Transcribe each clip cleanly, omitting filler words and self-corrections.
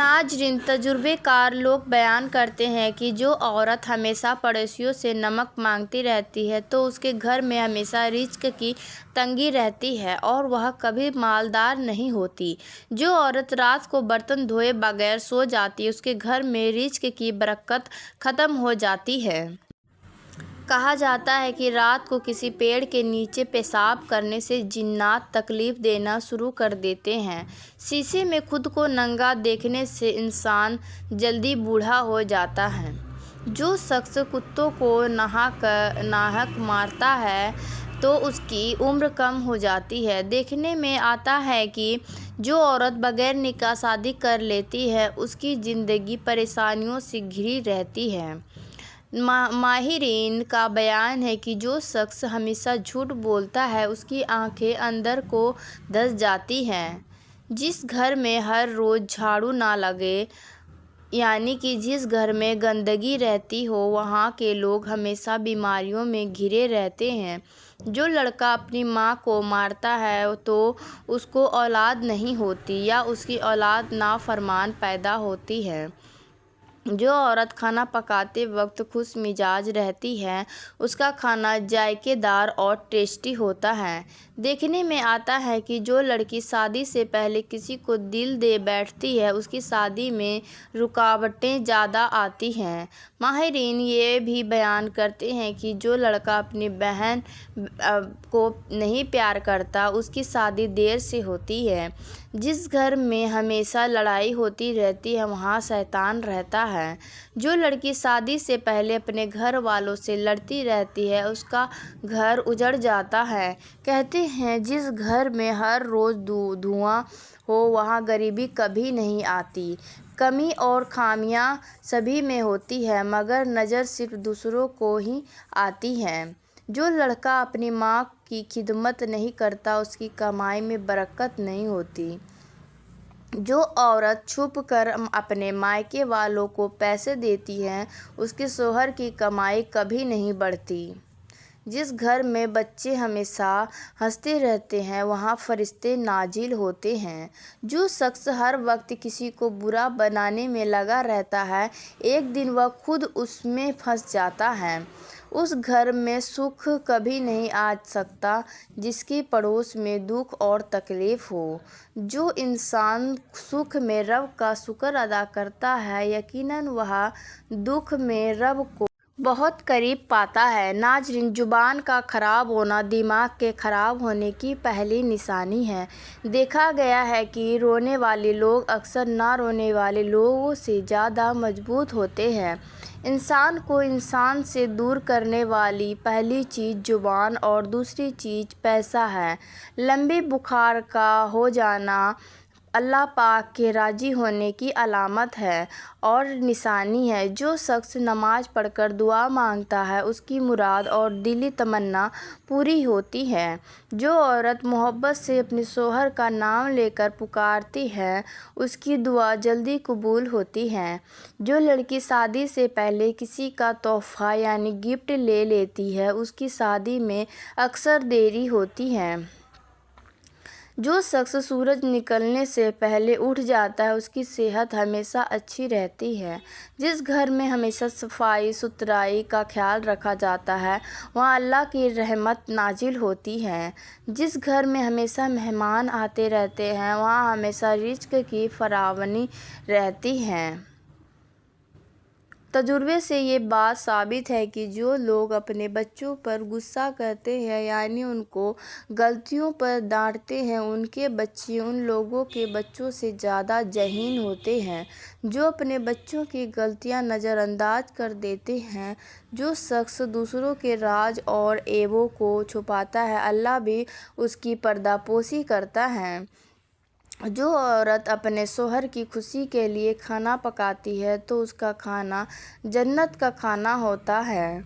नाज़रीन, तजुर्बे कार लोग बयान करते हैं कि जो औरत हमेशा पड़ोसियों से नमक मांगती रहती है तो उसके घर में हमेशा रिज़्क की तंगी रहती है और वह कभी मालदार नहीं होती। जो औरत रात को बर्तन धोए बगैर सो जाती है उसके घर में रिज़्क की बरकत ख़त्म हो जाती है। कहा जाता है कि रात को किसी पेड़ के नीचे पेशाब करने से जिन्नात तकलीफ देना शुरू कर देते हैं। शीशे में खुद को नंगा देखने से इंसान जल्दी बूढ़ा हो जाता है। जो शख्स कुत्तों को नाहक मारता है तो उसकी उम्र कम हो जाती है। देखने में आता है कि जो औरत बगैर निकाह शादी कर लेती है उसकी ज़िंदगी परेशानियों से घिरी रहती है। माहिरीन का बयान है कि जो शख्स हमेशा झूठ बोलता है उसकी आंखें अंदर को धंस जाती हैं। जिस घर में हर रोज़ झाड़ू ना लगे, यानी कि जिस घर में गंदगी रहती हो, वहाँ के लोग हमेशा बीमारियों में घिरे रहते हैं। जो लड़का अपनी माँ को मारता है तो उसको औलाद नहीं होती या उसकी औलाद नाफरमान पैदा होती है। जो औरत खाना पकाते वक्त खुश मिजाज रहती है उसका खाना जायकेदार और टेस्टी होता है। देखने में आता है कि जो लड़की शादी से पहले किसी को दिल दे बैठती है उसकी शादी में रुकावटें ज़्यादा आती हैं। माहिरीन ये भी बयान करते हैं कि जो लड़का अपनी बहन को नहीं प्यार करता उसकी शादी देर से होती है। जिस घर में हमेशा लड़ाई होती रहती है वहाँ शैतान रहता है। जो लड़की शादी से पहले अपने घर वालों से लड़ती रहती है उसका घर उजड़ जाता है। कहते हैं जिस घर में हर रोज़ धुआं हो वहाँ गरीबी कभी नहीं आती। कमी और खामियां सभी में होती है मगर नज़र सिर्फ दूसरों को ही आती है। जो लड़का अपनी माँ की खिदमत नहीं करता उसकी कमाई में बरकत नहीं होती। जो औरत छुप कर अपने मायके वालों को पैसे देती है उसके शौहर की कमाई कभी नहीं बढ़ती। जिस घर में बच्चे हमेशा हंसते रहते हैं वहाँ फरिश्ते नाजिल होते हैं। जो शख्स हर वक्त किसी को बुरा बनाने में लगा रहता है एक दिन वह खुद उसमें फंस जाता है। उस घर में सुख कभी नहीं आ सकता जिसके पड़ोस में दुख और तकलीफ हो। जो इंसान सुख में रब का शुक्र अदा करता है यकीनन वह दुख में रब को बहुत करीब पाता है। नाज़रीन, जुबान का ख़राब होना दिमाग के ख़राब होने की पहली निशानी है। देखा गया है कि रोने वाले लोग अक्सर ना रोने वाले लोगों से ज़्यादा मजबूत होते हैं। इंसान को इंसान से दूर करने वाली पहली चीज़ जुबान और दूसरी चीज़ पैसा है। लंबे बुखार का हो जाना अल्लाह पाक के राज़ी होने की अलामत है और निशानी है। जो शख्स नमाज पढ़कर दुआ मांगता है उसकी मुराद और दिली तमन्ना पूरी होती है। जो औरत मोहब्बत से अपने शौहर का नाम लेकर पुकारती है उसकी दुआ जल्दी कबूल होती है। जो लड़की शादी से पहले किसी का तोहफ़ा यानी गिफ्ट ले लेती है उसकी शादी में अक्सर देरी होती है। जो शख्स सूरज निकलने से पहले उठ जाता है उसकी सेहत हमेशा अच्छी रहती है। जिस घर में हमेशा सफाई सुथराई का ख्याल रखा जाता है वहाँ अल्लाह की रहमत नाजिल होती है। जिस घर में हमेशा मेहमान आते रहते हैं वहाँ हमेशा रिज़्क की फरावानी रहती है। तजुर्बे से ये बात साबित है कि जो लोग अपने बच्चों पर गुस्सा करते हैं यानी उनको गलतियों पर डांटते हैं उनके बच्चे उन लोगों के बच्चों से ज़्यादा ज़हीन होते हैं जो अपने बच्चों की गलतियां नज़रअंदाज कर देते हैं। जो शख्स दूसरों के राज और ऐबों को छुपाता है अल्लाह भी उसकी पर्दापोशी करता है। जो औरत अपने शौहर की खुशी के लिए खाना पकाती है तो उसका खाना जन्नत का खाना होता है।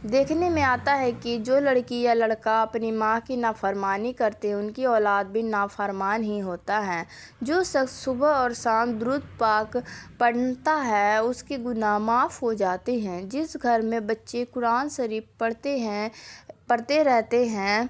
देखने में आता है कि जो लड़की या लड़का अपनी माँ की नाफरमानी करते हैं उनकी औलाद भी नाफरमान ही होता है। जो शख्स सुबह और शाम दुरूद पाक पढ़ता है उसके गुनाह माफ़ हो जाते हैं। जिस घर में बच्चे कुरान शरीफ पढ़ते रहते हैं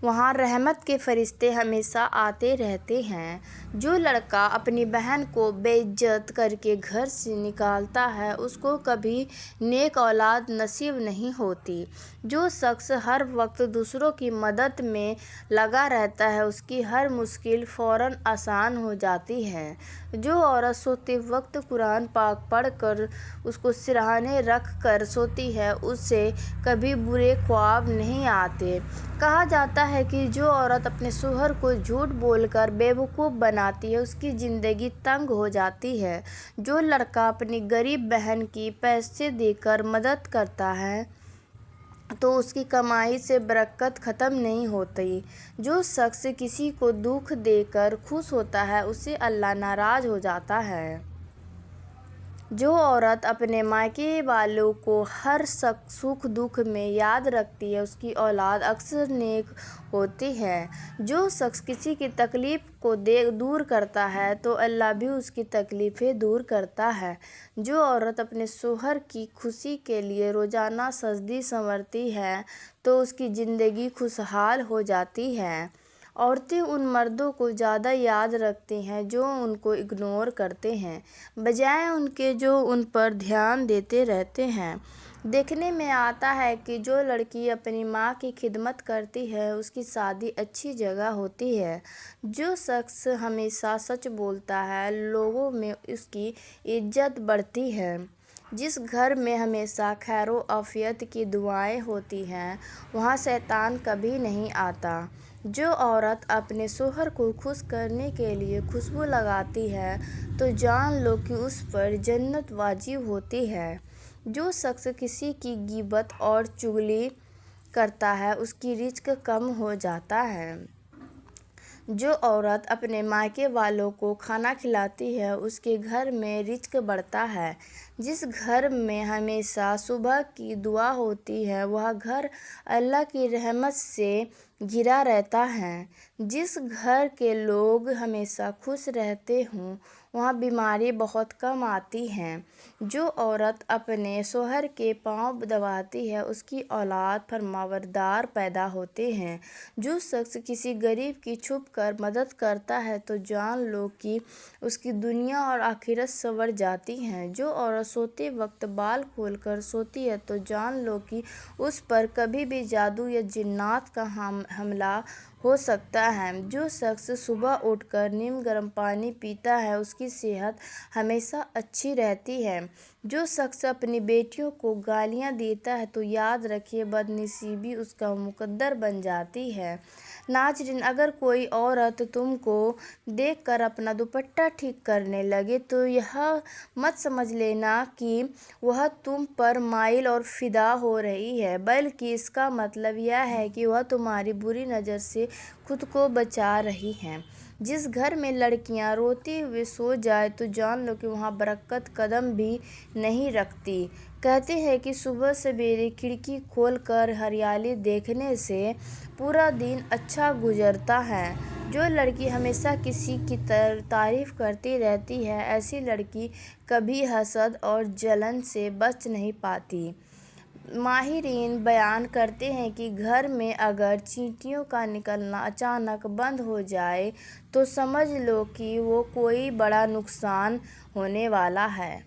وہاں رحمت کے فرشتے ہمیشہ آتے رہتے ہیں۔ جو لڑکا اپنی بہن کو بے عزت کر کے گھر سے نکالتا ہے اس کو کبھی نیک اولاد نصیب نہیں ہوتی۔ جو شخص ہر وقت دوسروں کی مدد میں لگا رہتا ہے اس کی ہر مشکل فوراً آسان ہو جاتی ہے۔ جو عورت سوتے وقت قرآن پاک پڑھ کر اس کو سرہانے رکھ کر سوتی ہے اسے کبھی برے خواب نہیں آتے۔ کہا جاتا ہے کہ جو عورت اپنے شوہر کو جھوٹ بول کر بیوقوف بناتی ہے اس کی زندگی تنگ ہو جاتی ہے۔ جو لڑکا اپنی غریب بہن کی پیسے دے کر مدد کرتا ہے تو اس کی کمائی سے برکت ختم نہیں ہوتی۔ جو شخص کسی کو دکھ دے کر خوش ہوتا ہے اس سے اللہ ناراض ہو جاتا ہے۔ جو عورت اپنے مائیکے والوں کو ہر سکھ دکھ میں یاد رکھتی ہے اس کی اولاد اکثر نیک ہوتی ہے۔ جو شخص کسی کی تکلیف کو دور کرتا ہے تو اللہ بھی اس کی تکلیفیں دور کرتا ہے۔ جو عورت اپنے شوہر کی خوشی کے لیے روزانہ سجتی سنورتی ہے تو اس کی زندگی خوشحال ہو جاتی ہے۔ عورتیں ان مردوں کو زیادہ یاد رکھتی ہیں جو ان کو اگنور کرتے ہیں بجائے ان کے جو ان پر دھیان دیتے رہتے ہیں۔ دیکھنے میں آتا ہے کہ جو لڑکی اپنی ماں کی خدمت کرتی ہے اس کی شادی اچھی جگہ ہوتی ہے۔ جو شخص ہمیشہ سچ بولتا ہے لوگوں میں اس کی عزت بڑھتی ہے۔ جس گھر میں ہمیشہ خیر و عافیت کی دعائیں ہوتی ہیں وہاں شیطان کبھی نہیں آتا۔ جو عورت اپنے شوہر کو خوش کرنے کے لیے خوشبو لگاتی ہے تو جان لو کہ اس پر جنت واجب ہوتی ہے۔ جو شخص کسی کی غیبت اور چغلی کرتا ہے اس کی رزق کم ہو جاتا ہے۔ جو عورت اپنے مائیکے والوں کو کھانا کھلاتی ہے اس کے گھر میں رزق بڑھتا ہے۔ جس گھر میں ہمیشہ صبح کی دعا ہوتی ہے وہ گھر اللہ کی رحمت سے گھرا رہتا ہے۔ جس گھر کے لوگ ہمیشہ خوش رہتے ہوں وہاں بیماری بہت کم آتی ہیں۔ جو عورت اپنے شوہر کے پاؤں دباتی ہے اس کی اولاد فرمانبردار پیدا ہوتے ہیں۔ جو شخص کسی غریب کی چھپ کر مدد کرتا ہے تو جان لو کہ اس کی دنیا اور آخرت سنور جاتی ہے۔ جو عورت سوتے وقت بال کھول کر سوتی ہے تو جان لو کہ اس پر کبھی بھی جادو یا جنات کا حملہ ہو سکتا ہے۔ جو شخص صبح اٹھ کر نیم گرم پانی پیتا ہے اس کی صحت ہمیشہ اچھی رہتی ہے۔ جو شخص اپنی بیٹیوں کو گالیاں دیتا ہے تو یاد رکھیے بدنصیبی اس کا مقدر بن جاتی ہے۔ ناظرین اگر کوئی عورت تم کو دیکھ کر اپنا دوپٹہ ٹھیک کرنے لگے تو یہ مت سمجھ لینا کہ وہ تم پر مائل اور فدا ہو رہی ہے بلکہ اس کا مطلب یہ ہے کہ وہ تمہاری بری نظر سے خود کو بچا رہی ہے۔ جس گھر میں لڑکیاں روتی ہوئی سو جائیں تو جان لو کہ وہاں برکت قدم بھی نہیں رکھتی۔ کہتے ہیں کہ صبح سویرے کھڑکی کھول کر ہریالی دیکھنے سے پورا دن اچھا گزرتا ہے۔ جو لڑکی ہمیشہ کسی کی تعریف کرتی رہتی ہے ایسی لڑکی کبھی حسد اور جلن سے بچ نہیں پاتی۔ ماہرین بیان کرتے ہیں کہ گھر میں اگر چینٹیوں کا نکلنا اچانک بند ہو جائے تو سمجھ لو کہ وہ کوئی بڑا نقصان ہونے والا ہے۔